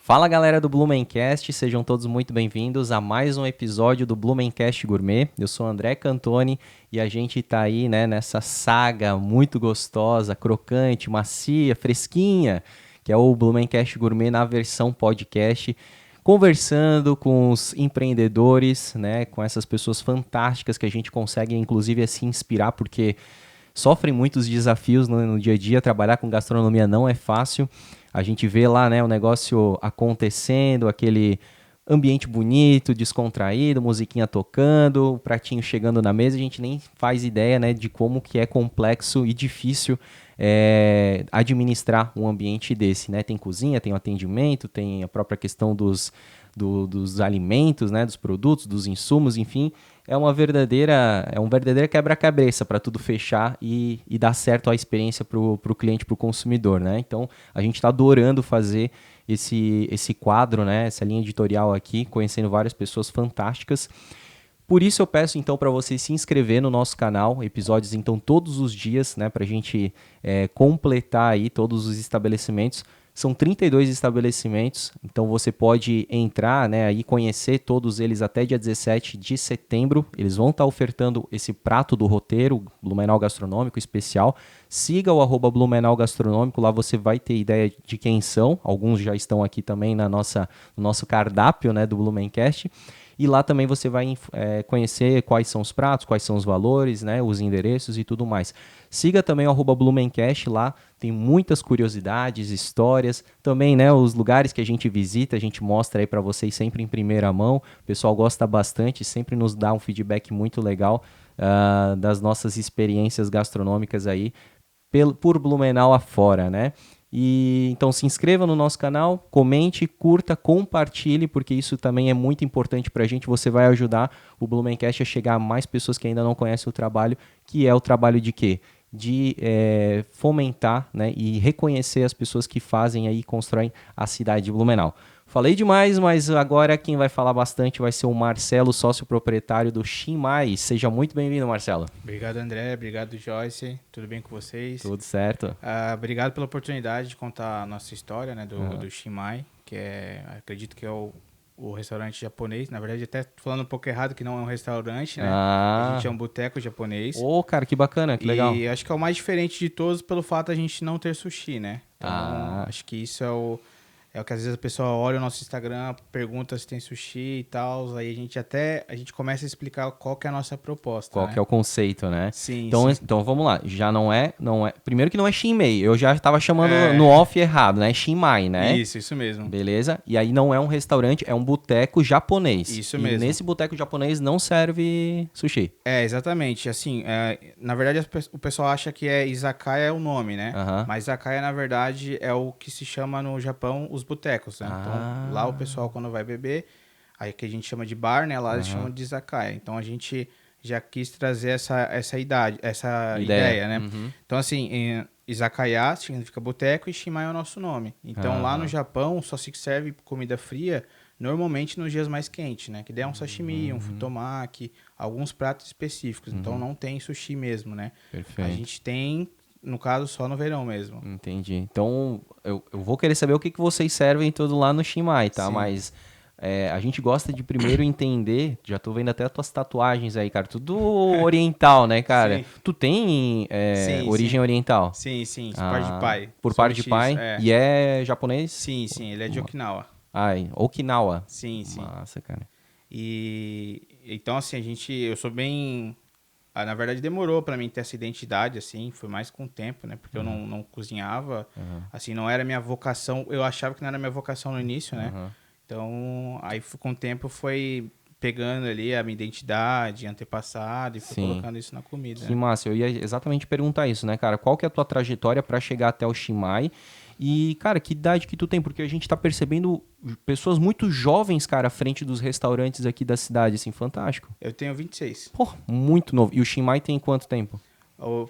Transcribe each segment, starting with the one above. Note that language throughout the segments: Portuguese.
Fala galera do Blumencast, sejam todos muito bem-vindos a mais um episódio do Blumencast Gourmet. Eu sou o André Cantoni e a gente tá aí, né, nessa saga muito gostosa, crocante, macia, fresquinha, que é o Blumencast Gourmet na versão podcast, conversando com os empreendedores, né, com essas pessoas fantásticas que a gente consegue inclusive se inspirar, porque sofrem muitos desafios no dia a dia. Trabalhar com gastronomia não é fácil. A gente vê lá, né, o negócio acontecendo, aquele ambiente bonito, descontraído, musiquinha tocando, o pratinho chegando na mesa. A gente nem faz ideia, né, de como que é complexo e difícil administrar um ambiente desse, né? Tem cozinha, tem o atendimento, tem a própria questão dos alimentos, né, dos produtos, dos insumos, enfim. É um verdadeiro quebra-cabeça para tudo fechar e dar certo a experiência para o cliente, para o consumidor, né? Então, a gente está adorando fazer esse quadro, né? Essa linha editorial aqui, conhecendo várias pessoas fantásticas. Por isso eu peço então para você se inscrever no nosso canal, episódios então todos os dias, né? Para a gente completar aí todos os estabelecimentos. São 32 estabelecimentos, então você pode entrar, né, e conhecer todos eles até dia 17 de setembro. Eles vão estar ofertando esse prato do roteiro, Blumenau Gastronômico especial. Siga o @Blumenau Gastronômico, lá você vai ter ideia de quem são. Alguns já estão aqui também no nosso cardápio, né, do Blumencast. E lá também você vai conhecer quais são os pratos, quais são os valores, né, os endereços e tudo mais. Siga também o @Blumencast, lá tem muitas curiosidades, histórias, também, né, os lugares que a gente visita, a gente mostra aí para vocês sempre em primeira mão. O pessoal gosta bastante, sempre nos dá um feedback muito legal das nossas experiências gastronômicas aí por Blumenau afora, né? E então se inscreva no nosso canal, comente, curta, compartilhe, porque isso também é muito importante para a gente. Você vai ajudar o Blumencast a chegar a mais pessoas que ainda não conhecem o trabalho, que é o trabalho de quê? De fomentar, né, e reconhecer as pessoas que fazem aí e constroem a cidade de Blumenau. Falei demais, mas agora quem vai falar bastante vai ser o Marcelo, sócio proprietário do Shinmai. Seja muito bem-vindo, Marcelo. Obrigado, André. Obrigado, Joyce. Tudo bem com vocês? Tudo certo. Obrigado pela oportunidade de contar a nossa história, né, do Shinmai, que acredito que é o restaurante japonês. Na verdade, até falando um pouco errado, que não é um restaurante, né? A gente é um boteco japonês. Cara, que bacana, que legal. E acho que é o mais diferente de todos pelo fato de a gente não ter sushi, né? Então, acho que isso é o que às vezes a pessoa olha o nosso Instagram, pergunta se tem sushi e tal, aí a gente começa a explicar qual que é a nossa proposta, Qual que é o conceito, né? Sim, então, sim. Então vamos lá, já não é... Primeiro que não é Shinmei, eu já estava chamando no off errado, né? Shinmai, né? Isso mesmo. Beleza? E aí não é um restaurante, é um boteco japonês. Isso e mesmo. Nesse boteco japonês não serve sushi. Exatamente. Assim, na verdade o pessoal acha que izakaya é o nome, né? Mas izakaya, na verdade, é o que se chama no Japão os botecos, né? Então, lá o pessoal, quando vai beber, aí que a gente chama de bar, né? Lá eles chamam de izakaya. Então, a gente já quis trazer essa ideia, né? Então, assim, izakaya significa boteco e Shinmai é o nosso nome. Então, lá no Japão, só se serve comida fria normalmente nos dias mais quentes, né? Que daí é um sashimi, um futomaki, alguns pratos específicos. Então, não tem sushi mesmo, né? Perfeito. A gente tem, no caso, só no verão mesmo. Entendi. Então, eu vou querer saber o que vocês servem tudo lá no Shinmai, tá? Sim. Mas a gente gosta de primeiro entender, já tô vendo até as tuas tatuagens aí, cara, tudo oriental, né, cara? Sim. Tu tem origem sim. oriental? Sim, por parte de pai. Por Sou parte de mestiço, pai? E é japonês? Sim, ele é de Okinawa. Okinawa. Sim. Massa, cara. E então, assim, eu sou bem... na verdade, demorou pra mim ter essa identidade, assim, foi mais com o tempo, né? Porque eu não cozinhava, assim, não era minha vocação. Eu achava que não era minha vocação no início, né? Então, aí com o tempo foi pegando ali a minha identidade, antepassado, e fui colocando isso na comida. Que massa, eu ia exatamente perguntar isso, né, cara? Qual que é a tua trajetória pra chegar até o Shinmai? E, cara, que idade que tu tem? Porque a gente tá percebendo pessoas muito jovens, cara, à frente dos restaurantes aqui da cidade, assim, fantástico. Eu tenho 26. Pô, muito novo. E o Shinmai tem quanto tempo?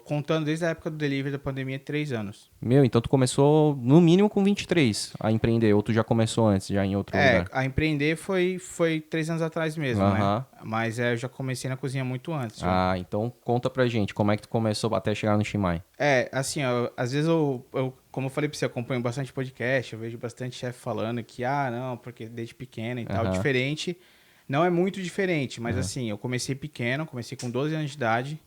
Contando desde a época do delivery da pandemia, 3 anos. Meu, então tu começou no mínimo com 23 a empreender, ou tu já começou antes, já em outro lugar? A empreender foi 3 anos atrás mesmo, né? Mas eu já comecei na cozinha muito antes. Já. Então conta pra gente, como é que tu começou até chegar no Chimay? Assim, às vezes como eu falei pra você, eu acompanho bastante podcast, eu vejo bastante chefe falando que, não, porque desde pequeno e tal, diferente. Não é muito diferente, mas assim, eu comecei pequeno, comecei com 12 anos de idade.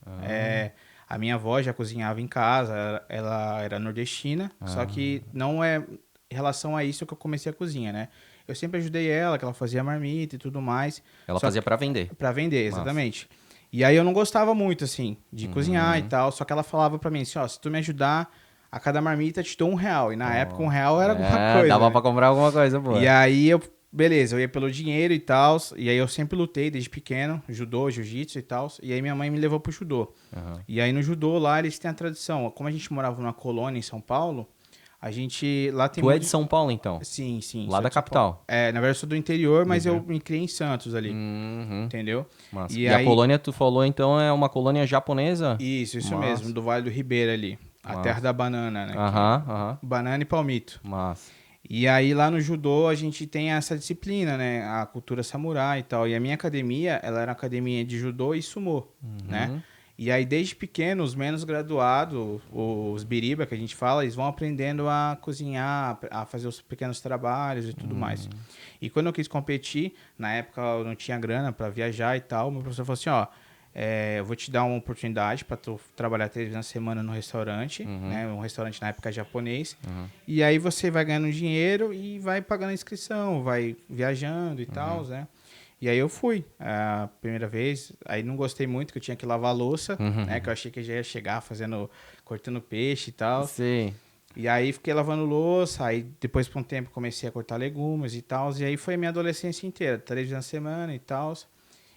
A minha avó já cozinhava em casa, ela era nordestina, só que não é em relação a isso que eu comecei a cozinha, né? Eu sempre ajudei ela, que ela fazia marmita e tudo mais. Ela fazia pra vender? Pra vender, exatamente. E aí eu não gostava muito, assim, de cozinhar e tal, só que ela falava pra mim assim, ó, se tu me ajudar, a cada marmita eu te dou R$1. E na época R$1 era alguma coisa, dava né? pra comprar alguma coisa, boa. E aí beleza, eu ia pelo dinheiro e tal, e aí eu sempre lutei desde pequeno, judô, jiu-jitsu e tal, e aí minha mãe me levou pro judô. E aí no judô lá eles têm a tradição, como a gente morava numa colônia em São Paulo, a gente lá tem Tu é de São Paulo, então? Sim. Lá da capital? Na verdade eu sou do interior, mas eu me criei em Santos ali, entendeu? Massa. E a colônia, tu falou, então, é uma colônia japonesa? Isso mesmo, do Vale do Ribeira ali, a terra da banana, né? Banana e palmito. Massa. E aí lá no judô a gente tem essa disciplina, né? A cultura samurai e tal. E a minha academia, ela era uma academia de judô e sumô, né? E aí desde pequeno, os menos graduados, os biriba que a gente fala, eles vão aprendendo a cozinhar, a fazer os pequenos trabalhos e tudo mais. E quando eu quis competir, na época eu não tinha grana para viajar e tal, meu professor falou assim, ó, eu vou te dar uma oportunidade para tu trabalhar 3 vezes na semana no restaurante, né? Um restaurante na época japonês. E aí você vai ganhando dinheiro e vai pagando a inscrição, vai viajando e tal, né? E aí eu fui a primeira vez, aí não gostei muito que eu tinha que lavar a louça, né? Que eu achei que já ia chegar cortando peixe e tal. Sim. E aí fiquei lavando louça, aí depois por um tempo comecei a cortar legumes e tal. E aí foi a minha adolescência inteira, 3 vezes na semana e tal.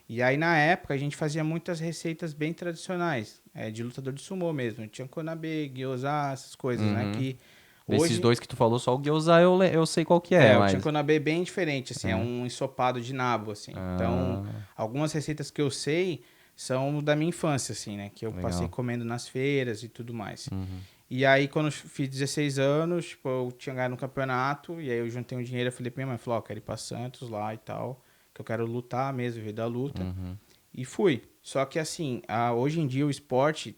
E aí, na época, a gente fazia muitas receitas bem tradicionais, de lutador de sumô mesmo. Tinha konabe, gyoza, essas coisas, né? Que Desses hoje... dois que tu falou, só o gyoza eu sei qual que é. O Tinkonabe é bem diferente, assim, é um ensopado de nabo, assim. Então, algumas receitas que eu sei são da minha infância, assim, né? Que eu passei comendo nas feiras e tudo mais. E aí, quando eu fiz 16 anos, tipo, eu tinha ganhado no campeonato, e aí eu juntei um dinheiro, eu falei pra minha mãe, falou, quero ir pra Santos lá e tal, que eu quero lutar mesmo, viver da luta. E fui. Só que, assim, hoje em dia o esporte,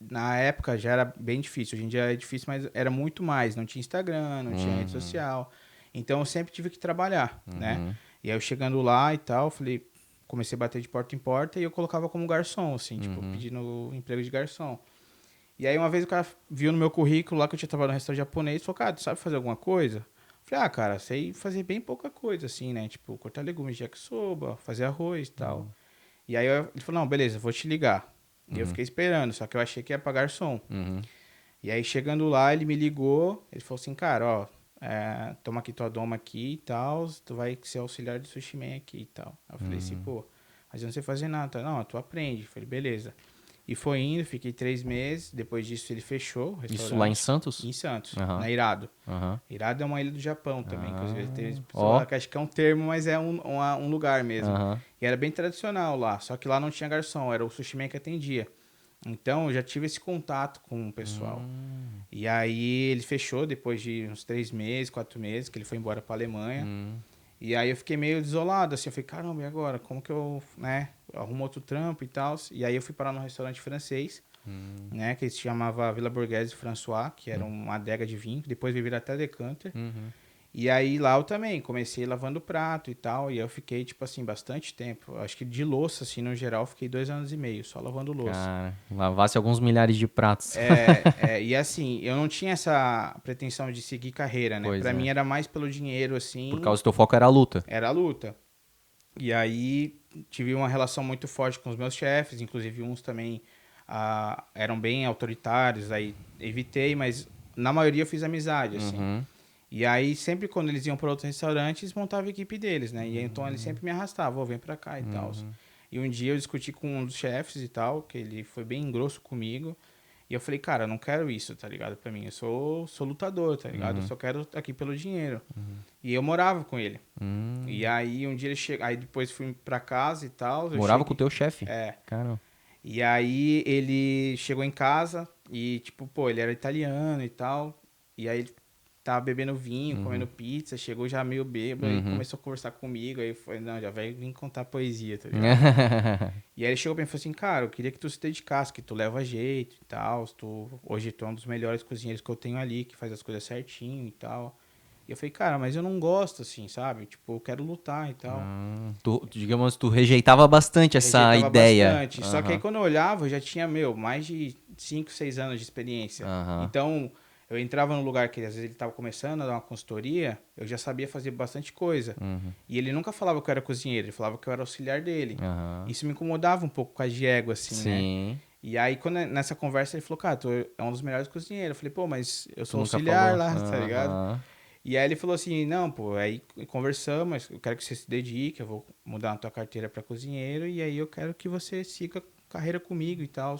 na época já era bem difícil. Hoje em dia é difícil, mas era muito mais. Não tinha Instagram, não tinha rede social. Então eu sempre tive que trabalhar, né? E aí eu chegando lá e tal, comecei a bater de porta em porta e eu colocava como garçom, assim, tipo, pedindo emprego de garçom. E aí uma vez o cara viu no meu currículo lá que eu tinha trabalhado no restaurante japonês e falou, cara, tu sabe fazer alguma coisa? Falei, cara, sei fazer bem pouca coisa, assim, né? Tipo, cortar legumes de yakisoba, fazer arroz e tal. E aí ele falou, não, beleza, vou te ligar. E eu fiquei esperando, só que eu achei que ia pra garçom. E aí, chegando lá, ele me ligou, ele falou assim, cara, ó, toma aqui tua doma aqui e tal, tu vai ser auxiliar de sushi man aqui e tal. Aí eu falei assim, pô, mas eu não sei fazer nada. Não, tu aprende. Eu falei, beleza. E foi indo, fiquei 3 meses, depois disso ele fechou o restaurante. Isso lá em Santos? Em Santos, na Irado. Irado é uma ilha do Japão também, inclusive tem que acho que é um termo, mas é um lugar mesmo. E era bem tradicional lá, só que lá não tinha garçom, era o sushi man que atendia. Então, eu já tive esse contato com o pessoal. E aí, ele fechou depois de uns 3 meses, 4 meses, que ele foi embora pra Alemanha. E aí, eu fiquei meio desolado, assim. Eu falei, caramba, e agora? Como que eu, né, arrumo outro trampo e tal? E aí, eu fui parar num restaurante francês, né, que se chamava Villa Borghese François, que era uma adega de vinho. Depois veio virar até decanter. E aí, lá eu também comecei lavando prato e tal. E eu fiquei, tipo assim, bastante tempo. Acho que de louça, assim, no geral, fiquei 2 anos e meio só lavando louça. Cara, lavasse alguns milhares de pratos. E assim, eu não tinha essa pretensão de seguir carreira, né? Pra mim era mais pelo dinheiro, assim. Por causa do teu foco era a luta. Era a luta. E aí, tive uma relação muito forte com os meus chefes. Inclusive, uns também eram bem autoritários. Aí, evitei, mas na maioria eu fiz amizade, assim. E aí, sempre quando eles iam para outros restaurantes, montavam a equipe deles, né? E então, eles sempre me arrastavam, vem pra cá e tal. E um dia eu discuti com um dos chefes e tal, que ele foi bem grosso comigo. E eu falei, cara, eu não quero isso, tá ligado? Pra mim, eu sou lutador, tá ligado? Eu só quero aqui pelo dinheiro. E eu morava com ele. E aí, um dia ele chegou... Aí, depois fui pra casa e tal. Morava com o teu chefe? É. Caramba. E aí ele chegou em casa e, tipo, pô, ele era italiano e tal. E aí ele tava bebendo vinho, comendo pizza, chegou já meio bêbado e começou a conversar comigo. Aí foi, não, já vai vir contar poesia, tá ligado? E aí ele chegou pra mim e falou assim, cara, eu queria que tu se dedicasse, que tu leva jeito e tal. Hoje tu é um dos melhores cozinheiros que eu tenho ali, que faz as coisas certinho e tal. E eu falei, cara, mas eu não gosto assim, sabe? Tipo, eu quero lutar e tal. Digamos, tu rejeitava bastante essa Rejeitava ideia. bastante. Só que aí quando eu olhava, eu já tinha, mais de 5, 6 anos de experiência. Então, eu entrava num lugar que às vezes ele tava começando a dar uma consultoria, eu já sabia fazer bastante coisa. E ele nunca falava que eu era cozinheiro, ele falava que eu era auxiliar dele. Isso me incomodava um pouco com a de ego, assim, Sim. né? E aí, nessa conversa, ele falou, cara, tu é um dos melhores cozinheiros. Eu falei, pô, mas eu sou nunca auxiliar falou. lá, tá ligado? E aí ele falou assim, não, pô, aí conversamos, eu quero que você se dedique, eu vou mudar a tua carteira para cozinheiro, e aí eu quero que você siga carreira comigo e tal.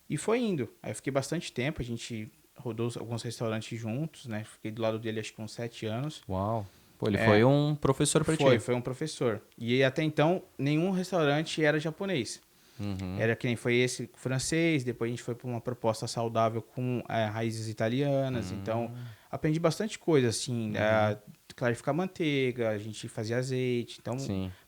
E foi indo. Aí eu fiquei bastante tempo, a gente rodou alguns restaurantes juntos, né? Fiquei do lado dele acho que uns 7 anos. Uau. Pô, ele foi um professor pra ti. Foi um professor. E até então, nenhum restaurante era japonês. Era que nem foi esse francês, depois a gente foi para uma proposta saudável com raízes italianas. Então, aprendi bastante coisa, assim, clarificar manteiga, a gente fazia azeite, então,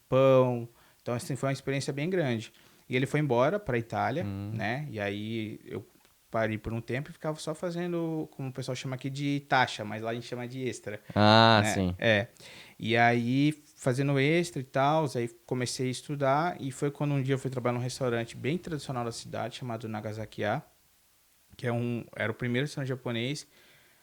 pão. Então, assim, foi uma experiência bem grande. E ele foi embora para a Itália, né? E aí eu parei por um tempo e ficava só fazendo, como o pessoal chama aqui de taxa, mas lá a gente chama de extra. Né? Sim. E aí, fazendo extra e tal, aí comecei a estudar e foi quando um dia eu fui trabalhar num restaurante bem tradicional da cidade, chamado Nagasaki-ya, que era o primeiro restaurante japonês.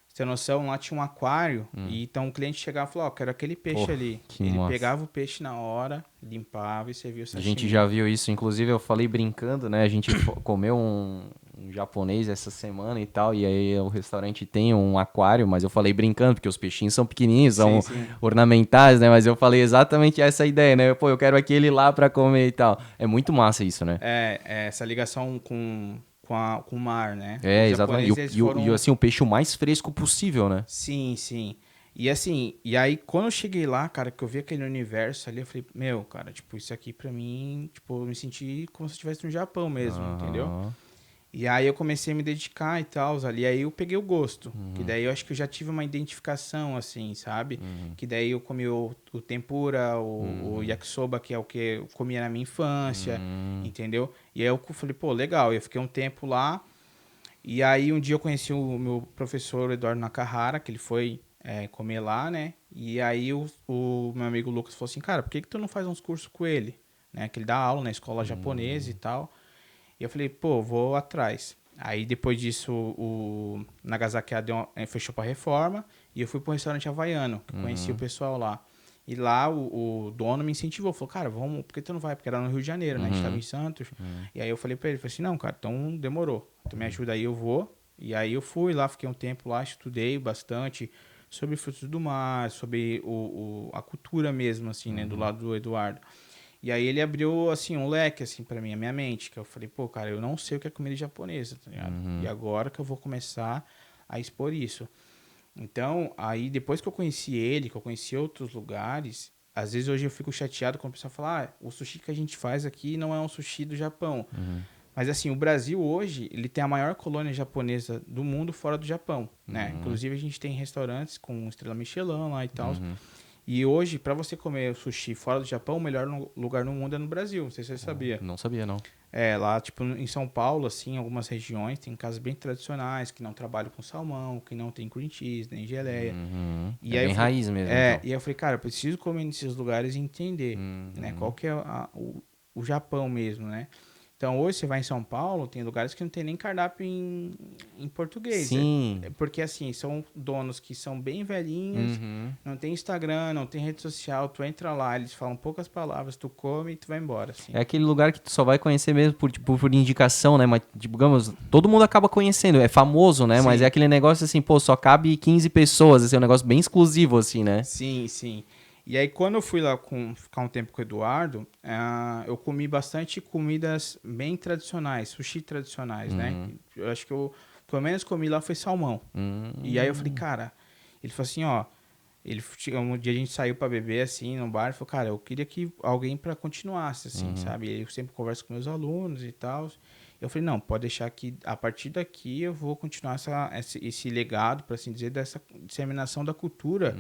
Você tem noção, lá tinha um aquário, e então o cliente chegava e falava, quero aquele peixe ali. Ele pegava o peixe na hora, limpava e servia o sashimi. A gente já viu isso, inclusive eu falei brincando, né? A gente comeu um japonês essa semana e tal, e aí o restaurante tem um aquário, mas eu falei brincando, porque os peixinhos são pequenininhos, são ornamentais, né? Mas eu falei exatamente essa ideia, né? Pô, eu quero aquele lá pra comer e tal. É muito massa isso, né? Essa ligação com o mar, né? Exatamente. E assim, o peixe o mais fresco possível, né? Sim, sim. E assim, e aí quando eu cheguei lá, cara, que eu vi aquele universo ali, eu falei, meu, cara, tipo, isso aqui pra mim, tipo, eu me senti como se eu estivesse no Japão mesmo, entendeu? E aí eu comecei a me dedicar e tal, ali, aí eu peguei o gosto, que daí eu acho que eu já tive uma identificação, assim, sabe? Que daí eu comi o tempura, o yakisoba, que é o que eu comia na minha infância, entendeu? E aí eu falei, pô, legal, eu fiquei um tempo lá, e aí um dia eu conheci o meu professor Eduardo Nakahara, que ele foi comer lá, né? E aí o meu amigo Lucas falou assim, cara, por que tu não faz uns cursos com ele? Né? Que ele dá aula na escola japonesa e tal. E eu falei, pô, vou atrás. Aí depois disso o Nagasaki fechou pra reforma e eu fui pro restaurante havaiano, que conheci o pessoal lá. E lá o dono me incentivou, falou, cara, vamos, por que tu não vai? Porque era no Rio de Janeiro, né? A gente tava em Santos. E aí eu falei pra ele, falei assim, não, cara, então demorou. Tu me ajuda aí, eu vou. E aí eu fui lá, fiquei um tempo lá, estudei bastante sobre frutos do mar, sobre a cultura mesmo, assim, né? Do lado do Eduardo. E aí ele abriu, assim, um leque, assim, pra mim, a minha mente. Que eu falei, pô, cara, eu não sei o que é comida japonesa, tá ligado? E agora que eu vou começar a expor isso. Então, aí depois que eu conheci ele, que eu conheci outros lugares, às vezes hoje eu fico chateado quando o pessoal fala, o sushi que a gente faz aqui não é um sushi do Japão. Mas assim, o Brasil hoje, ele tem a maior colônia japonesa do mundo fora do Japão, né? Inclusive a gente tem restaurantes com estrela Michelin lá e tal. E hoje, para você comer sushi fora do Japão, o melhor lugar no mundo é no Brasil. Não sei se você sabia. Não sabia, não. Lá, tipo, em São Paulo, assim, em algumas regiões, tem casas bem tradicionais que não trabalham com salmão, que não tem cream cheese, nem geleia. E aí bem raiz mesmo. Então. E aí eu falei, cara, eu preciso comer nesses lugares e entender, né? Qual que é o Japão mesmo, né? Então, hoje você vai em São Paulo, tem lugares que não tem nem cardápio em português. Sim. Porque, assim, são donos que são bem velhinhos, não tem Instagram, não tem rede social, tu entra lá, eles falam poucas palavras, tu come e tu vai embora, assim. É aquele lugar que tu só vai conhecer mesmo por indicação, né? Mas, digamos, todo mundo acaba conhecendo, é famoso, né? Sim. Mas é aquele negócio assim, pô, só cabe 15 pessoas, assim, é um negócio bem exclusivo, assim, né? Sim, sim. E aí, quando eu fui lá ficar um tempo com o Eduardo, eu comi bastante comidas bem tradicionais, sushi tradicionais, né? Eu acho que pelo menos comi lá foi salmão. E aí eu falei, cara, ele falou assim, ó, Um dia a gente saiu pra beber, assim, no bar, e falou, cara, eu queria que alguém pra continuasse, assim, sabe? E eu sempre converso com meus alunos e tal. Eu falei, não, pode deixar que a partir daqui eu vou continuar esse legado, por assim dizer, dessa disseminação da cultura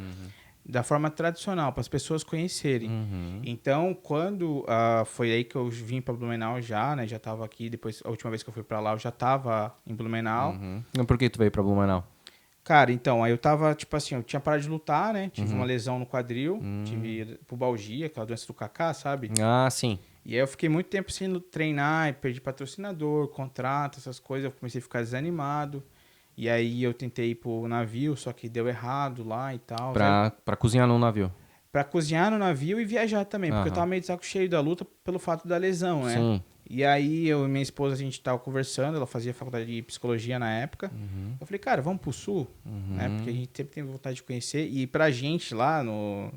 da forma tradicional, para as pessoas conhecerem. Então, quando foi aí que eu vim para Blumenau já, né? Já estava aqui, depois, a última vez que eu fui para lá, eu já estava em Blumenau. Por que tu veio para Blumenau? Cara, então, aí eu tava, tipo assim, eu tinha parado de lutar, né? Tive uma lesão no quadril, tive pubalgia, aquela doença do Kaká, sabe? Ah, sim. E aí eu fiquei muito tempo sem treinar, perdi patrocinador, contrato, essas coisas, eu comecei a ficar desanimado. E aí eu tentei ir pro navio, só que deu errado lá e tal. Pra cozinhar num navio. Pra cozinhar no navio e viajar também, porque eu tava meio de saco cheio da luta pelo fato da lesão, né? Sim. E aí eu e minha esposa, a gente tava conversando, ela fazia faculdade de psicologia na época. Eu falei, cara, vamos pro sul, né? Porque a gente sempre tem vontade de conhecer. E pra gente lá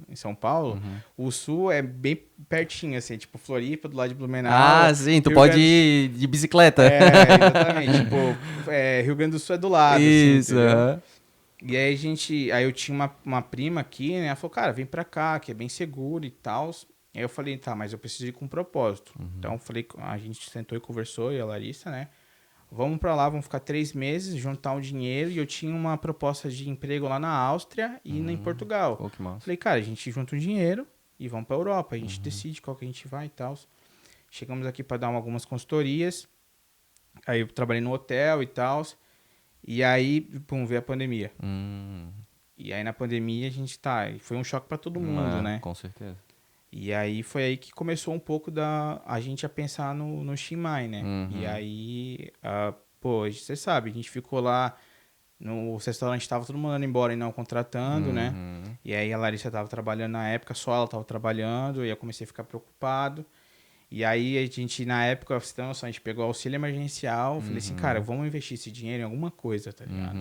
em São Paulo, o sul é bem pertinho, assim, tipo Floripa, do lado de Blumenau. Ah, sim, tu pode ir de bicicleta. Exatamente. Tipo, Rio Grande do Sul é do lado, Isso, assim, entendeu? E aí eu tinha uma prima aqui, né? Ela falou, cara, vem pra cá, que é bem seguro e tal. Aí eu falei, tá, mas eu preciso ir com um propósito. Então eu falei, a gente sentou e conversou, e a Larissa, né? Vamos pra lá, vamos ficar 3 meses, juntar um dinheiro. E eu tinha uma proposta de emprego lá na Áustria e em Portugal. Pô, que massa. Falei, cara, a gente junta um dinheiro e vamos pra Europa. A gente decide qual que a gente vai e tal. Chegamos aqui pra dar algumas consultorias. Aí eu trabalhei no hotel e tal. E aí, pum, veio a pandemia. E aí na pandemia a gente foi um choque pra todo mundo, né? Com certeza. E aí foi aí que começou um pouco a gente a pensar no Chiang Mai, né? E aí, pô, você sabe, a gente ficou lá no restaurante, tava todo mundo indo embora e não contratando, né? E aí a Larissa tava trabalhando na época, só ela tava trabalhando, e eu comecei a ficar preocupado. E aí a gente, na época, você tem noção, a gente pegou auxílio emergencial, falei assim, cara, vamos investir esse dinheiro em alguma coisa, tá ligado?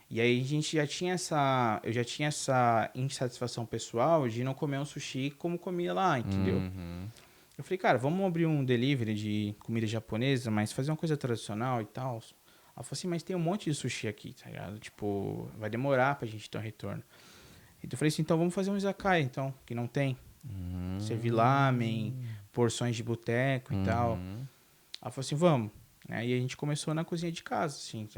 E aí a gente eu já tinha essa insatisfação pessoal de não comer um sushi como comia lá, entendeu? Eu falei, cara, vamos abrir um delivery de comida japonesa, mas fazer uma coisa tradicional e tal. Ela falou assim, mas tem um monte de sushi aqui, tá ligado? Tipo, vai demorar pra gente ter um retorno. Então eu falei assim, então vamos fazer um izakaya, então, que não tem. Servir lamen, porções de boteco e tal. Ela falou assim, vamos. Aí a gente começou na cozinha de casa, assim.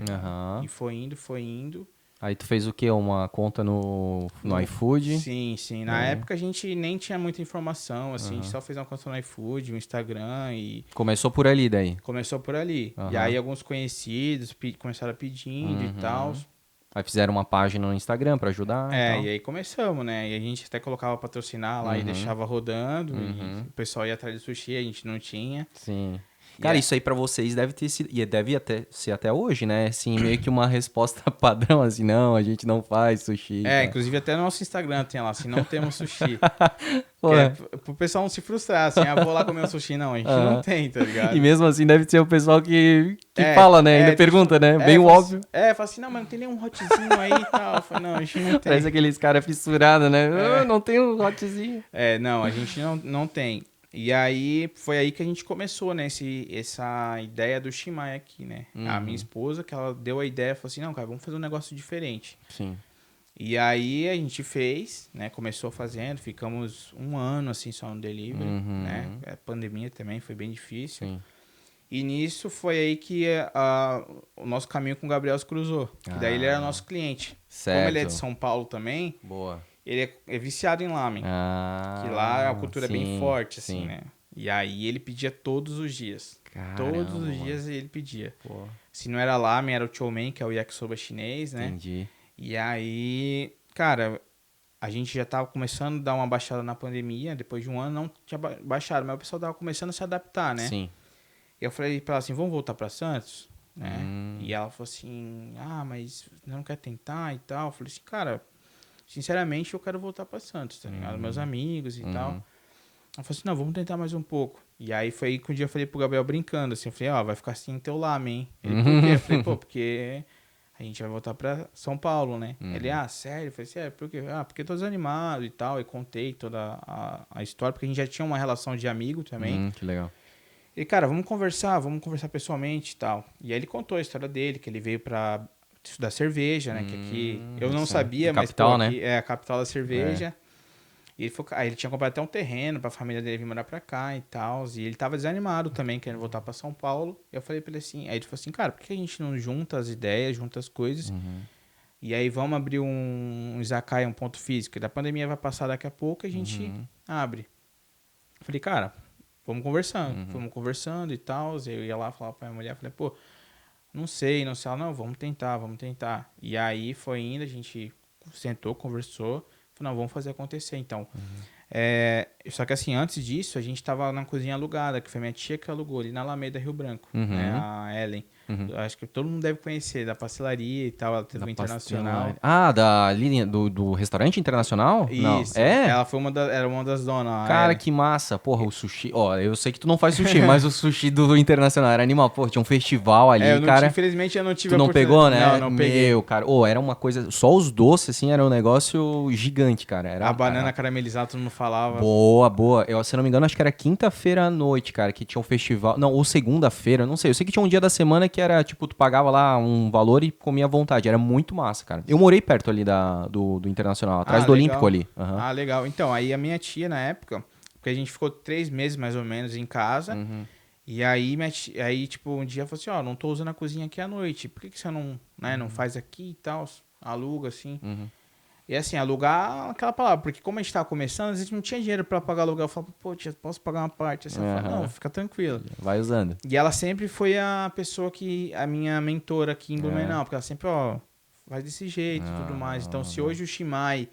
E foi indo. Aí tu fez o quê? Uma conta no iFood? Sim. Na época a gente nem tinha muita informação, assim. A gente só fez uma conta no iFood, um Instagram e... Começou por ali daí? Começou por ali. E aí alguns conhecidos começaram pedindo e tal. Aí fizeram uma página no Instagram pra ajudar e aí começamos, né? E a gente até colocava patrocinar lá e deixava rodando. E o pessoal ia atrás de sushi, a gente não tinha. Sim. Cara, isso aí pra vocês deve ter sido, e deve ser até hoje, né? Assim, meio que uma resposta padrão, assim, não, a gente não faz sushi. Inclusive até no nosso Instagram tem lá, assim, não temos sushi. Pro pessoal não se frustrar, assim, vou lá comer um sushi. Não, a gente não tem, tá ligado? E mesmo assim deve ser o pessoal que fala, né? Ainda pergunta, né? Bem óbvio. Fala assim, não, mas não tem nenhum hotzinho aí e tal. Eu falo, não, a gente não tem. Parece aqueles caras fissurados, né? Não tem um hotzinho. Não, a gente não tem. E aí, foi aí que a gente começou, né, essa ideia do Chiang Mai aqui, né? A minha esposa, que ela deu a ideia, falou assim, não, cara, vamos fazer um negócio diferente. Sim. E aí, a gente fez, né, começou fazendo, ficamos 1 ano, assim, só no delivery, né? A pandemia também foi bem difícil. Sim. E nisso foi aí que o nosso caminho com o Gabriel se cruzou. Que daí ele era nosso cliente. Certo. Como ele é de São Paulo também... Boa. Ele é viciado em lamen. Que lá a cultura é bem forte, assim, né? E aí ele pedia todos os dias. Todos os dias ele pedia. Pô. Se não era lamen, era o chow mein, que é o yakisoba chinês, né? Entendi. E aí, cara, a gente já tava começando a dar uma baixada na pandemia. Depois de 1 ano não tinha baixado, mas o pessoal tava começando a se adaptar, né? Sim. E eu falei pra ela assim, vamos voltar pra Santos? Né? E ela falou assim, mas não quer tentar e tal? Eu falei assim, cara... Sinceramente, eu quero voltar pra Santos, tá ligado? Meus amigos e tal. Ela falou assim, não, vamos tentar mais um pouco. E aí foi aí que um dia eu falei pro Gabriel brincando, assim, eu falei, vai ficar assim teu lamen, hein? Ele, por quê? Eu falei, porque a gente vai voltar pra São Paulo, né? Ele, sério? Eu falei assim, por quê? Porque eu tô desanimado e tal. E contei toda a história, porque a gente já tinha uma relação de amigo também. Que legal. E, cara, vamos conversar pessoalmente e tal. E aí ele contou a história dele, que ele veio pra estudar cerveja, né? Que aqui eu não sabia, mas capital, pô, né? aqui é a capital da cerveja. E ele falou, aí ele tinha comprado até um terreno pra família dele vir morar pra cá e tal. E ele tava desanimado também, querendo voltar pra São Paulo. Eu falei pra ele assim, aí ele falou assim, cara, por que a gente não junta as ideias, junta as coisas? E aí vamos abrir um izakaya, um ponto físico. Da pandemia vai passar daqui a pouco, a gente abre. Eu falei, cara, vamos conversando. Fomos conversando e tal. Eu ia lá falar pra minha mulher, falei, pô, não sei. Ela, não, vamos tentar. E aí foi indo, a gente sentou, conversou. Falei, não, vamos fazer acontecer, então. Só que assim, antes disso, a gente tava na cozinha alugada, que foi minha tia que alugou, ali na Alameda, Rio Branco, né? A Ellen. Eu acho que todo mundo deve conhecer, da pastelaria e tal, ela teve um internacional. Ah, da linha do restaurante internacional? Isso. Não. É? Ela foi era uma das donas. A Cara, Ellen. que massa. Porra, o sushi. Ó, eu sei que tu não faz sushi, mas o sushi do internacional era animal. Pô, tinha um festival ali, cara. Infelizmente eu não tive Tu não pegou, né? Não peguei. Meu, cara. Ô, era uma coisa. Só os doces, assim, era um negócio gigante, cara. Era, a banana caramelizada, todo mundo falava. Boa. Eu, se não me engano, acho que era quinta-feira à noite, cara, que tinha um festival. Não, ou segunda-feira, não sei. Eu sei que tinha um dia da semana que era, tipo, tu pagava lá um valor e comia à vontade. Era muito massa, cara. Eu morei perto ali do Internacional, atrás do legal. Olímpico ali. Ah, legal. Então, aí a minha tia, na época, porque a gente ficou 3 meses mais ou menos em casa. E aí, aí, tipo, um dia falou assim, ó, não tô usando a cozinha aqui à noite. Por que você não, né, não faz aqui e tal? Aluga, assim. E assim, alugar aquela palavra, porque como a gente tava começando, a gente não tinha dinheiro pra pagar aluguel. Eu falava, pô, tia, posso pagar uma parte? Assim, ela falou, não, fica tranquilo. Vai usando. E ela sempre foi a pessoa a minha mentora aqui em Blumenau, porque ela sempre, ó, faz desse jeito e tudo mais. Então, se hoje o Shimai,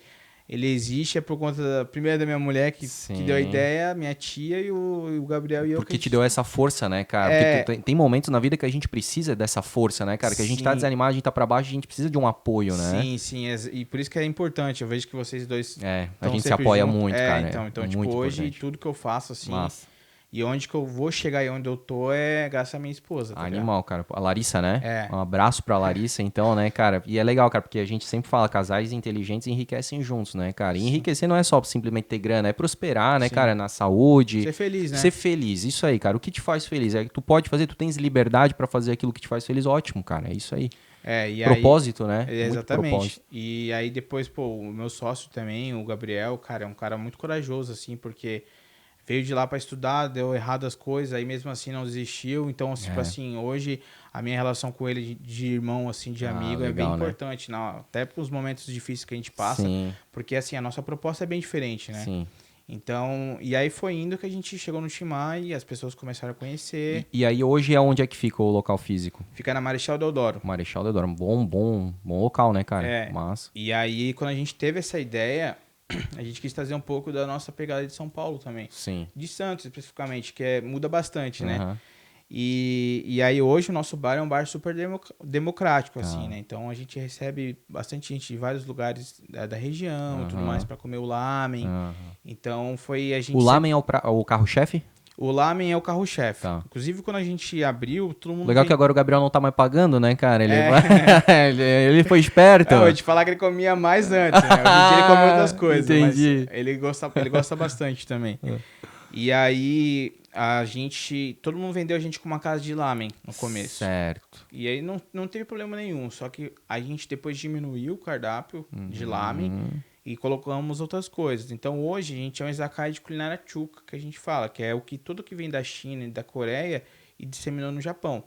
ele existe, é por conta, primeiro da minha mulher, que deu a ideia, minha tia e o Gabriel e eu. Porque te deu essa força, né, cara? Porque tem momentos na vida que a gente precisa dessa força, né, cara? Que a gente tá desanimado, a gente tá pra baixo, a gente precisa de um apoio, né? Sim. E por isso que é importante. Eu vejo que vocês dois a gente se apoia junto. muito, cara. Então tipo, hoje tudo que eu faço, assim... Massa. E onde que eu vou chegar e onde eu tô é graças à minha esposa. Tá Animal, ligado? cara. A Larissa, né? É. Um abraço pra Larissa, então, né, cara? E é legal, cara, porque a gente sempre fala, casais inteligentes enriquecem juntos, né, cara? E enriquecer não é só simplesmente ter grana, é prosperar, né, cara? Na saúde. Ser feliz, né? Ser feliz, isso aí, cara. O que te faz feliz? É que tu pode fazer, tu tens liberdade pra fazer aquilo que te faz feliz, ótimo, cara. É isso aí. E propósito, aí, né? Exatamente. Propósito. E aí depois, pô, o meu sócio também, o Gabriel, cara, é um cara muito corajoso, assim, porque... Veio de lá pra estudar, deu errado as coisas, aí mesmo assim não desistiu. Então, tipo assim, hoje a minha relação com ele de irmão, assim, de amigo, legal, é bem né? importante, até pros momentos difíceis que a gente passa. Sim. Porque, assim, a nossa proposta é bem diferente, né? Sim. Então, e aí foi indo que a gente chegou no Shimai e as pessoas começaram a conhecer. E aí hoje é onde é que fica o local físico? Fica na Marechal Deodoro. Marechal Deodoro, bom local, né, cara? Massa. E aí, quando a gente teve essa ideia... A gente quis trazer um pouco da nossa pegada de São Paulo também. Sim. De Santos, especificamente, que muda bastante, né? E aí hoje o nosso bar é um bar super democrático, assim, né? Então a gente recebe bastante gente de vários lugares da região e tudo mais para comer o lamen. Então foi a gente... O lamen é o carro-chefe? O lamen é o carro-chefe. Tá. Inclusive, quando a gente abriu, todo mundo... Legal que agora o Gabriel não tá mais pagando, né, cara? Ele foi esperto. Eu vou te falar que ele comia mais antes, né? Hoje em dia ele come outras coisas. Entendi. Mas ele gosta bastante também. E aí, todo mundo vendeu a gente com uma casa de lamen no começo. Certo. E aí não teve problema nenhum. Só que a gente depois diminuiu o cardápio de lamen e colocamos outras coisas. Então hoje a gente é um izakaya de culinária chuka, que a gente fala, que é tudo que vem da China e da Coreia e disseminou no Japão.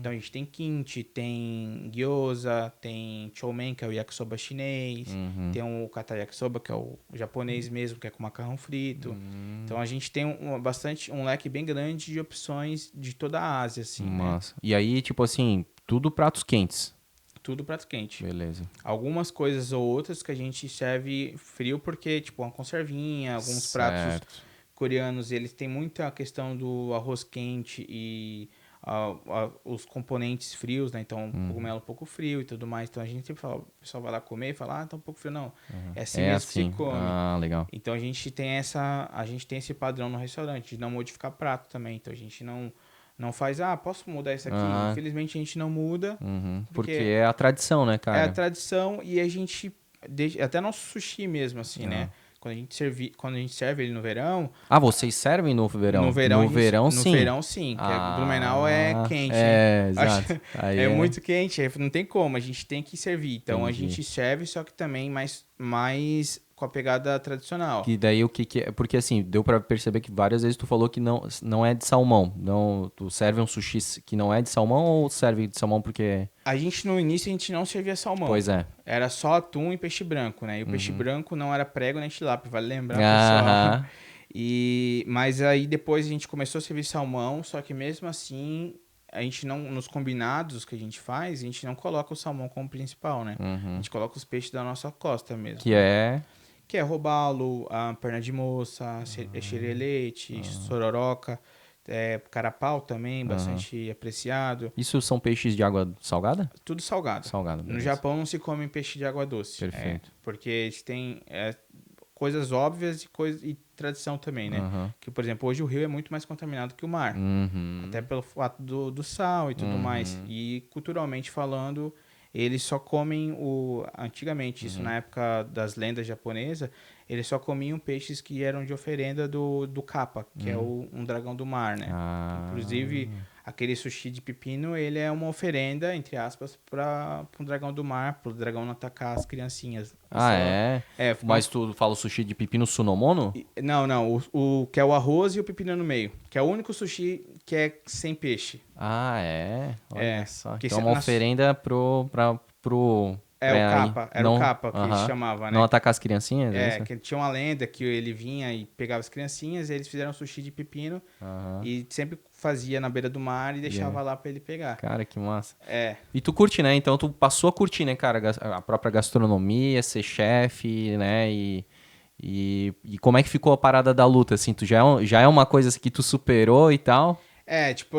Então a gente tem kimchi, tem gyoza, tem chow mein, que é o yakisoba chinês, tem o kata yakisoba, que é o japonês mesmo, que é com macarrão frito. Então a gente tem um leque bem grande de opções de toda a Ásia, assim, Massa. Né? E aí, tipo assim, tudo pratos quentes. Tudo prato quente. Beleza. Algumas coisas ou outras que a gente serve frio porque, tipo, uma conservinha, alguns pratos coreanos, eles têm muita questão do arroz quente e os componentes frios, né? Então, cogumelo um pouco frio e tudo mais. Então, a gente sempre fala, o pessoal vai lá comer e fala, tá um pouco frio. Não, é assim mesmo que se come. Legal. Então, a gente tem esse padrão no restaurante, de não modificar prato também. Então, a gente não faz, posso mudar isso aqui? Infelizmente a gente não muda. Porque é a tradição, né, cara? É a tradição e a gente... Até nosso sushi mesmo, assim, né? Quando a gente serve ele no verão... Ah, vocês servem no verão? No verão, sim. No verão, sim. Blumenau é quente, exato. Aí é muito quente, não tem como, a gente tem que servir. Então, Entendi. a gente serve, só que também mais com a pegada tradicional. Que daí o que é? Porque assim, deu pra perceber que várias vezes tu falou que não é de salmão. Não, tu serve um sushi que não é de salmão ou serve de salmão porque... A gente, no início, a gente não servia salmão. Pois é. Era só atum e peixe branco, né? E o peixe branco não era prego nem tilápia, vale lembrar, pessoal. Mas aí depois a gente começou a servir salmão, só que mesmo assim, a gente não, nos combinados que a gente faz, a gente não coloca o salmão como principal, né? A gente coloca os peixes da nossa costa mesmo. Que é? Que é robalo, a perna de moça, xerelete, sororoca, carapau também, bastante apreciado. Isso são peixes de água salgada? Tudo salgado. Salgado, beleza. No Japão não se come peixe de água doce. Perfeito. Porque eles têm coisas óbvias e tradição também, né? Que, por exemplo, hoje o rio é muito mais contaminado que o mar. Até pelo fato do sal e tudo mais. E culturalmente falando, eles só comem antigamente, isso na época das lendas japonesas, eles só comiam peixes que eram de oferenda do Kappa, que é um dragão do mar, né? Inclusive, aquele sushi de pepino, ele é uma oferenda, entre aspas, para um dragão do mar, para o dragão não atacar as criancinhas. Mas tu fala o sushi de pepino Sunomono? Não. O que é o arroz e o pepino no meio. Que é o único sushi que é sem peixe. Olha só. Então é uma oferenda pro... Era o Kappa que eles chamavam, né? Não atacar as criancinhas? Que tinha uma lenda que ele vinha e pegava as criancinhas, e eles fizeram sushi de pepino e sempre fazia na beira do mar e deixava lá pra ele pegar. Cara, que massa. E tu curte, né? Então tu passou a curtir, né, cara? A própria gastronomia, ser chefe, né? E como é que ficou a parada da luta, assim? Tu já é uma coisa que tu superou e tal?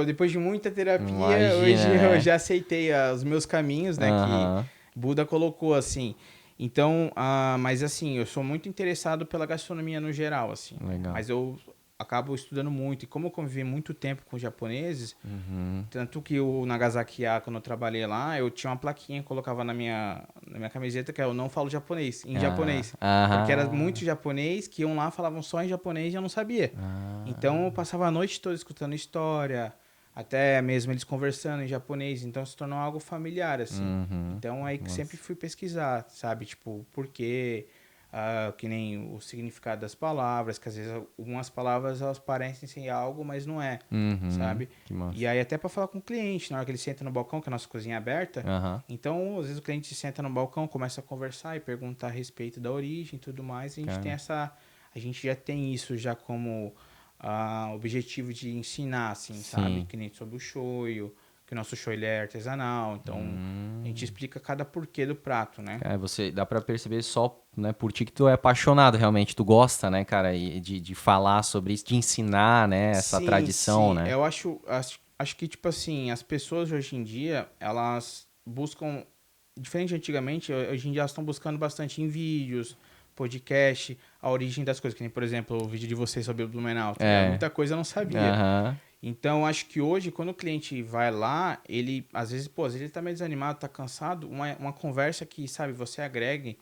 Depois de muita terapia, Imagina, hoje eu já aceitei os meus caminhos, né? Que Buda colocou, assim. Então, mas assim, eu sou muito interessado pela gastronomia no geral, assim. Legal. Mas eu acabo estudando muito. E como eu convivi muito tempo com japoneses, tanto que o Nagasaki, quando eu trabalhei lá, eu tinha uma plaquinha que eu colocava na minha camiseta, que é eu não falo japonês, em japonês. Porque era muito japonês, que iam lá, falavam só em japonês e eu não sabia. Então, eu passava a noite toda escutando história, até mesmo eles conversando em japonês, então se tornou algo familiar, assim. Então, aí que sempre fui pesquisar, sabe? Tipo, por quê? Que nem o significado das palavras, que às vezes algumas palavras elas parecem ser algo, mas não é, sabe? E aí até para falar com o cliente, na hora que ele senta no balcão, que a nossa cozinha é aberta, então às vezes o cliente senta no balcão, começa a conversar e perguntar a respeito da origem e tudo mais, e a gente já tem isso já como objetivo de ensinar, assim, sabe? Que nem sobre o shoyu, que o nosso shoyu ele é artesanal, então a gente explica cada porquê do prato, né? Você dá pra perceber só, né, por ti que tu é apaixonado realmente, tu gosta, né, cara, de falar sobre isso, de ensinar, né, essa tradição, né? Eu acho que, tipo assim, as pessoas hoje em dia, elas buscam, diferente de antigamente, hoje em dia elas estão buscando bastante em vídeos, podcast, a origem das coisas, que nem, por exemplo, o vídeo de vocês sobre o Blumenau, muita coisa eu não sabia. Então, acho que hoje, quando o cliente vai lá, ele, às vezes ele tá meio desanimado, tá cansado, uma conversa que, sabe, você agregue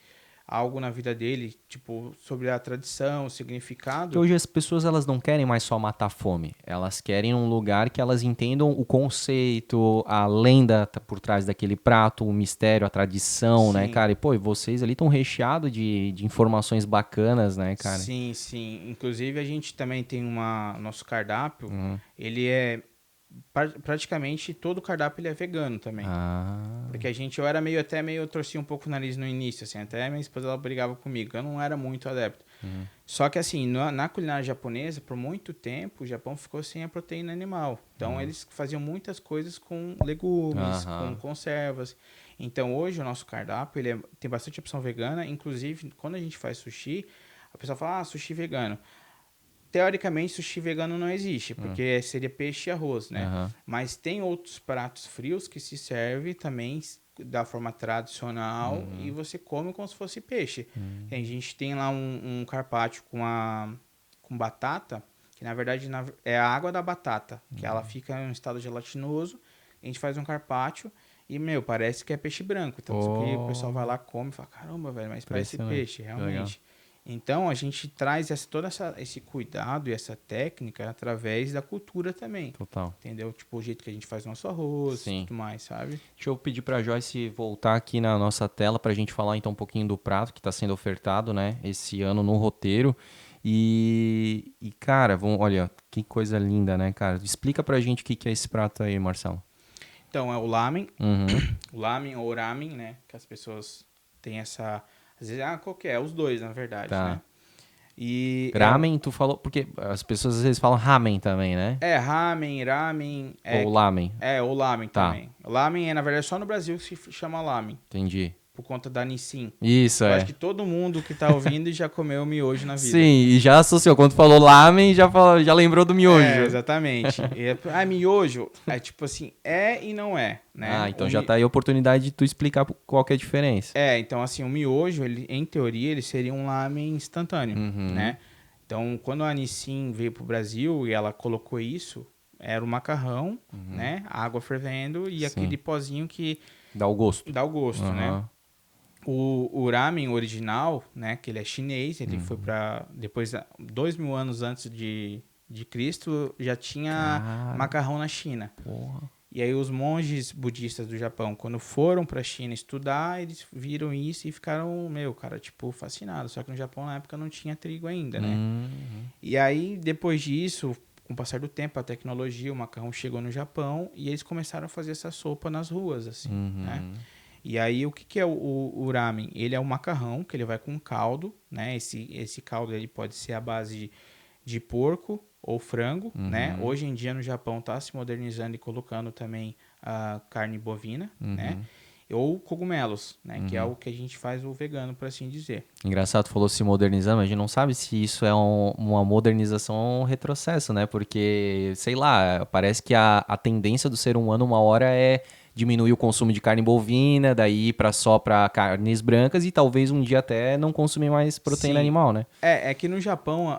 algo na vida dele, tipo, sobre a tradição, o significado. Porque hoje as pessoas, elas não querem mais só matar a fome, elas querem um lugar que elas entendam o conceito, a lenda por trás daquele prato, o mistério, a tradição, né, cara? E, vocês ali estão recheados de informações bacanas, né, cara? Sim. Inclusive, a gente também tem nosso cardápio, ele é... praticamente todo o cardápio ele é vegano também. Porque eu era meio torcia um pouco o nariz no início, assim, até minha esposa ela brigava comigo, eu não era muito adepto. Só que assim, na culinária japonesa, por muito tempo, o Japão ficou sem a proteína animal. Então eles faziam muitas coisas com legumes, com conservas. Então hoje o nosso cardápio ele tem bastante opção vegana, inclusive quando a gente faz sushi, a pessoa fala, sushi vegano. Teoricamente, sushi vegano não existe, porque seria peixe e arroz, né? Mas tem outros pratos frios que se servem também da forma tradicional e você come como se fosse peixe. A gente tem lá um carpaccio com batata, que na verdade é a água da batata, que ela fica em um estado gelatinoso. A gente faz um carpaccio e, parece que é peixe branco. Então, isso aqui, o pessoal vai lá, come e fala, caramba, velho, mas parece peixe, realmente. Então, a gente traz esse cuidado e essa técnica através da cultura também. Total. Entendeu? Tipo, o jeito que a gente faz nosso arroz e tudo mais, sabe? Deixa eu pedir pra Joyce voltar aqui na nossa tela pra gente falar então um pouquinho do prato que tá sendo ofertado, né? Esse ano no roteiro. Cara, olha, que coisa linda, né, cara? Explica pra gente o que é esse prato aí, Marcelo. Então, é o lamen. Uhum. O lamen ou ramen, né? Que as pessoas têm essa... Às vezes, qual que é? Os dois, na verdade, né? E ramen, tu falou... Porque as pessoas às vezes falam ramen também, né? Ramen, ramen... Ou lamen. Ou lamen também. Lamen na verdade, só no Brasil que se chama lamen. Entendi. Por conta da Nissin. Isso, Eu acho que todo mundo que tá ouvindo já comeu miojo na vida. Sim, e já associou. Quando falou lamen, já lembrou do miojo. Exatamente. Miojo, tipo assim, e não é, né? Então já tá aí a oportunidade de tu explicar qual que é a diferença. Então assim, o miojo, em teoria, ele seria um lamen instantâneo, né? Então, quando a Nissin veio pro Brasil e ela colocou isso, era o macarrão, né? Água fervendo e aquele pozinho que... Dá o gosto. Dá o gosto, né? O ramen original, né, que ele é chinês, ele foi para depois 2.000 anos antes de Cristo já tinha macarrão na China. Porra. E aí os monges budistas do Japão, quando foram para a China estudar, eles viram isso e ficaram, tipo, fascinados. Só que no Japão na época não tinha trigo ainda, né? E aí depois disso, com o passar do tempo, a tecnologia, o macarrão chegou no Japão e eles começaram a fazer essa sopa nas ruas, assim, né? E aí, o que é o ramen? Ele é um macarrão que ele vai com caldo, né? Esse caldo ele pode ser à base de porco ou frango, né? Hoje em dia no Japão está se modernizando e colocando também a carne bovina, né? Ou cogumelos, né? Que é o que a gente faz o vegano, por assim dizer. Engraçado, falou se modernizando, mas a gente não sabe se isso é uma modernização ou um retrocesso, né? Porque, sei lá, parece que a tendência do ser humano uma hora é diminuir o consumo de carne bovina, daí só para carnes brancas e talvez um dia até não consumir mais proteína animal, né? É que no Japão,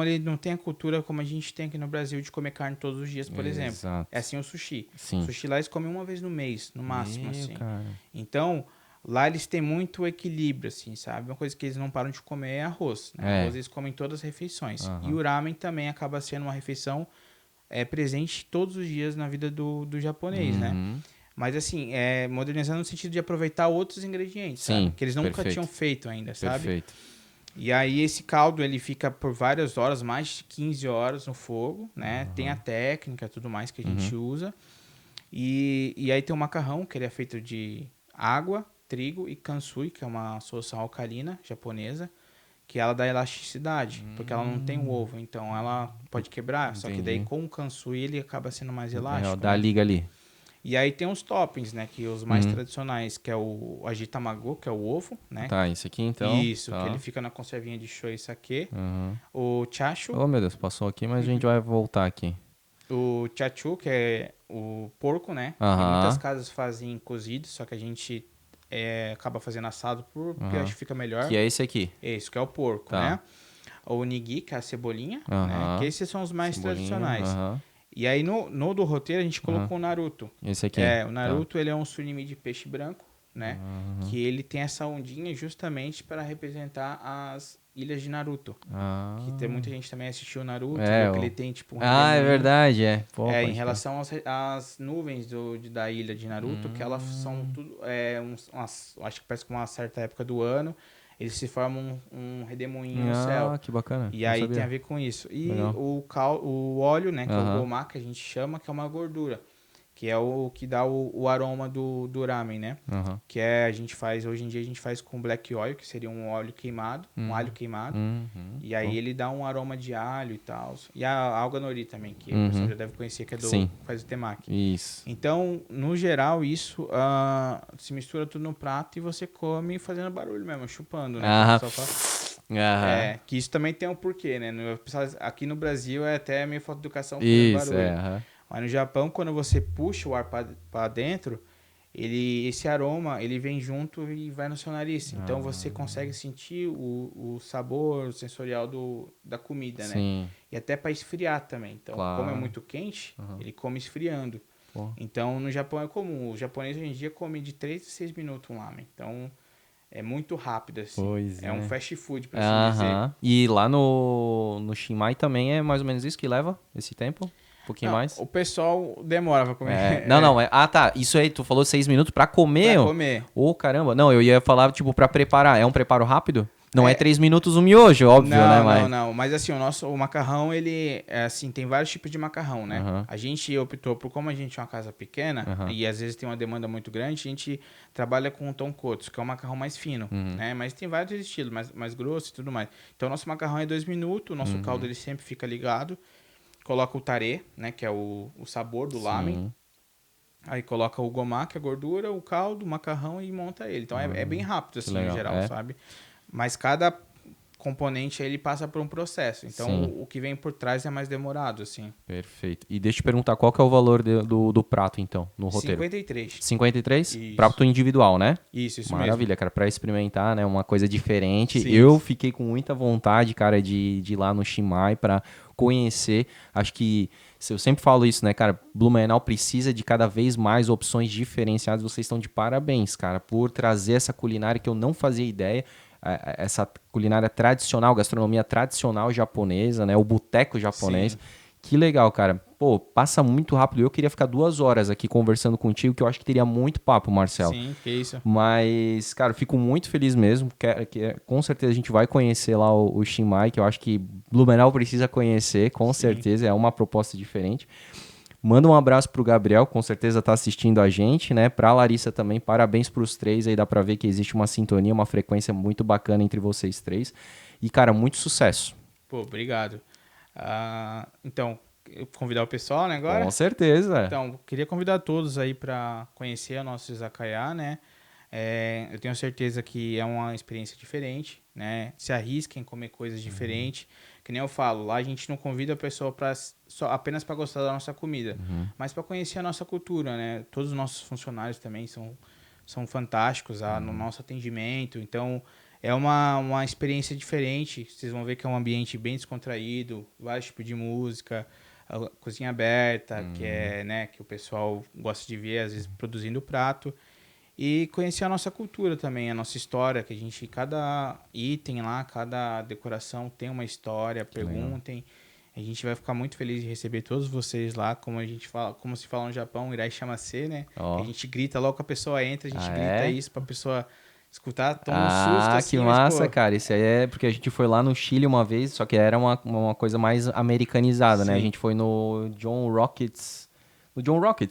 ele não tem a cultura como a gente tem aqui no Brasil de comer carne todos os dias, por exemplo. É assim o sushi. Sim. O sushi lá eles comem uma vez no mês, no máximo, assim. Cara. Então, lá eles têm muito equilíbrio, assim, sabe? Uma coisa que eles não param de comer é arroz, né? Arroz eles comem todas as refeições. E o ramen também acaba sendo uma refeição presente todos os dias na vida do japonês, né? Mas assim, modernizando no sentido de aproveitar outros ingredientes, sabe? Que eles nunca tinham feito ainda, sabe? Perfeito. E aí esse caldo, ele fica por várias horas, mais de 15 horas no fogo, né? Tem a técnica, tudo mais que a gente usa. E aí tem o macarrão, que ele é feito de água, trigo e kansui, que é uma solução alcalina japonesa, que ela dá elasticidade, porque ela não tem o ovo, então ela pode quebrar. Entendi. Só que daí com o kansui ele acaba sendo mais elástico. Dá a liga ali. E aí tem os toppings, né, que os mais tradicionais, que é o ajitamago, que é o ovo, né? Tá, isso aqui então. Isso, que ele fica na conservinha de shoyu e sake. O chachu. Oh, meu Deus, passou aqui, mas a gente vai voltar aqui. O chachu, que é o porco, né? Que muitas casas fazem cozido, só que a gente acaba fazendo assado porque eu acho que fica melhor. Que é esse aqui. Esse, que é o porco, né? O nigi, que é a cebolinha, né? Que esses são os mais tradicionais. E aí no do roteiro a gente colocou o Naruto. Esse aqui. O Naruto ele é um surimi de peixe branco, né? Que ele tem essa ondinha justamente para representar as ilhas de Naruto. Que tem muita gente também assistiu o Naruto, que ele tem tipo um é verdade, Pô, em relação às nuvens da ilha de Naruto, que elas são tudo acho que parece que uma certa época do ano eles se formam um redemoinho no céu. Que bacana. E aí tem a ver com isso. E o óleo, né, que é o gomá, que a gente chama, que é uma gordura. Que é o que dá o aroma do ramen, né? Que a gente faz, hoje em dia a gente faz com black oil, que seria um óleo queimado, um alho queimado. E aí ele dá um aroma de alho e tal. E a alga nori também, que o pessoal já deve conhecer, que é que faz o temaki. Isso. Então, no geral, isso se mistura tudo no prato e você come fazendo barulho mesmo, chupando, né? Que isso também tem um porquê, né? Aqui no Brasil é até meio falta de educação fazendo barulho. Mas no Japão, quando você puxa o ar para dentro, esse aroma ele vem junto e vai no seu nariz. Então você consegue sentir o sabor sensorial da comida, né? E até para esfriar também. Então, como é muito quente, ele come esfriando. Então, no Japão é comum. O japonês hoje em dia come de 3 a 6 minutos um lamen. Então, é muito rápido, assim. Pois é um fast food, pra assim dizer. E lá no Shin também é mais ou menos isso que leva esse tempo? Um pouquinho não, mais? O pessoal demora pra comer. Não. Tá. Isso aí, tu falou 6 minutos pra comer? Pra comer. Caramba. Não, eu ia falar, tipo, pra preparar. É um preparo rápido? Não é 3 minutos o miojo, óbvio, não, né? Não. Mas assim, o macarrão, ele, assim, tem vários tipos de macarrão, né? A gente optou por, como a gente é uma casa pequena, e às vezes tem uma demanda muito grande, a gente trabalha com o tonkotsu, que é um macarrão mais fino, né? Mas tem vários estilos, mais grosso e tudo mais. Então, o nosso macarrão é 2 minutos, o nosso caldo, ele sempre fica ligado. Coloca o tare, né? Que é o sabor do lamen. Aí coloca o gomá, que é a gordura, o caldo, o macarrão e monta ele. Então, é bem rápido, assim, legal, em geral, sabe? Mas cada componente ele passa por um processo. Então, o que vem por trás é mais demorado, assim. Perfeito. E deixa eu te perguntar, qual que é o valor do prato, então, no roteiro? 53. 53? Isso. Prato individual, né? Isso Maravilha, mesmo. cara, pra experimentar, né, uma coisa diferente. Sim. Eu fiquei com muita vontade, cara, de ir lá no Shimai pra conhecer. Acho que, eu sempre falo isso, né, cara, Blumenau precisa de cada vez mais opções diferenciadas. Vocês estão de parabéns, cara, por trazer essa culinária que eu não fazia ideia. Essa culinária tradicional, gastronomia tradicional japonesa, né? O boteco japonês. Sim. Que legal, cara. Pô, passa muito rápido. Eu queria ficar 2 horas aqui conversando contigo, que eu acho que teria muito papo, Marcelo. Sim, que isso. Mas, cara, eu fico muito feliz mesmo. Com certeza a gente vai conhecer lá o Shinmai, que eu acho que Blumenau precisa conhecer, com certeza. É uma proposta diferente. Manda um abraço pro Gabriel, com certeza tá assistindo a gente, né? Pra Larissa também, parabéns pros 3 aí, dá pra ver que existe uma sintonia, uma frequência muito bacana entre vocês 3. E, cara, muito sucesso. Pô, obrigado. Então, convidar o pessoal, né, agora? Com certeza. Então, queria convidar todos aí pra conhecer o nosso izakaya, né? Eu tenho certeza que é uma experiência diferente, né? Se arrisquem em comer coisas diferentes. Que nem eu falo, lá a gente não convida a pessoa apenas para gostar da nossa comida, mas para conhecer a nossa cultura, né? Todos os nossos funcionários também são fantásticos no nosso atendimento. Então, é uma experiência diferente. Vocês vão ver que é um ambiente bem descontraído, vários tipos de música, a cozinha aberta, que é, né, que o pessoal gosta de ver, às vezes, produzindo o prato. E conhecer a nossa cultura também, a nossa história, que a gente, cada item lá, cada decoração tem uma história, perguntem. A gente vai ficar muito feliz de receber todos vocês lá, como a gente fala, como se fala no Japão, iraichamasu, né? A gente grita logo que a pessoa entra, a gente grita isso pra pessoa escutar, toma um susto assim. Que massa, cara. Isso aí é porque a gente foi lá no Chile uma vez, só que era uma coisa mais americanizada, né? A gente foi no John Rockets,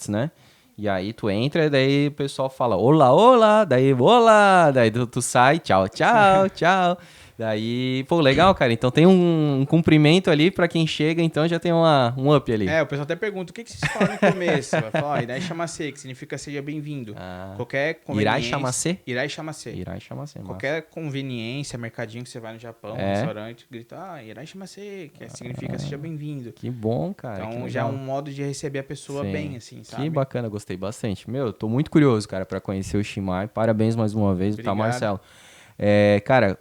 né? E aí tu entra, daí o pessoal fala olá, olá, daí olá, daí tu sai, tchau, tchau, tchau. Daí, pô, legal, cara. Então tem um cumprimento ali pra quem chega, então já tem um up ali. O pessoal até pergunta, o que vocês falam no começo? Vai falar, iraichamasu, que significa seja bem-vindo. Qualquer conveniência... Iraichamasu. Qualquer conveniência, mercadinho que você vai no Japão, restaurante, grita, iraichamasu, que significa seja bem-vindo. Que bom, cara. Então já é um modo de receber a pessoa bem, assim, sabe? Que bacana, gostei bastante. Meu, eu tô muito curioso, cara, pra conhecer o Shimai. Parabéns mais uma vez, tá, Marcelo? Cara...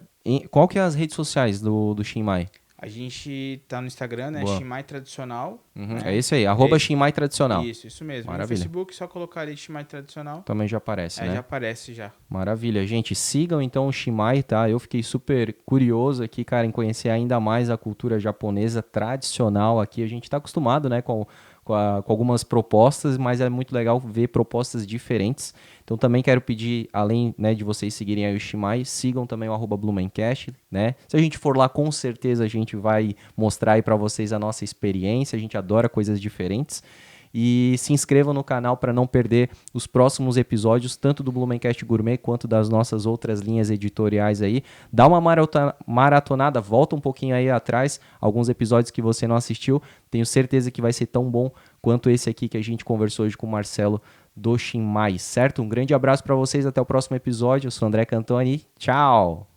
Qual que é as redes sociais do Shinmai? A gente tá no Instagram, né? Shinmai Tradicional. Né? É isso aí, @Shinmai Tradicional. Isso mesmo. Maravilha. No Facebook, só colocar ali Shinmai Tradicional. Também já aparece, né? Já aparece, já. Maravilha. Gente, sigam então o Shinmai, tá? Eu fiquei super curioso aqui, cara, em conhecer ainda mais a cultura japonesa tradicional aqui. A gente tá acostumado, né, com algumas propostas, mas é muito legal ver propostas diferentes. Então também quero pedir, além, né, de vocês seguirem aí o Shinmai, sigam também o @Blumencast, né? Se a gente for lá, com certeza a gente vai mostrar aí para vocês a nossa experiência, a gente adora coisas diferentes. E se inscrevam no canal para não perder os próximos episódios, tanto do Blumencast Gourmet quanto das nossas outras linhas editoriais aí. Dá uma maratonada, volta um pouquinho aí atrás, alguns episódios que você não assistiu. Tenho certeza que vai ser tão bom quanto esse aqui que a gente conversou hoje com o Marcelo do Shinmai, certo? Um grande abraço para vocês, até o próximo episódio. Eu sou o André Cantoni, tchau!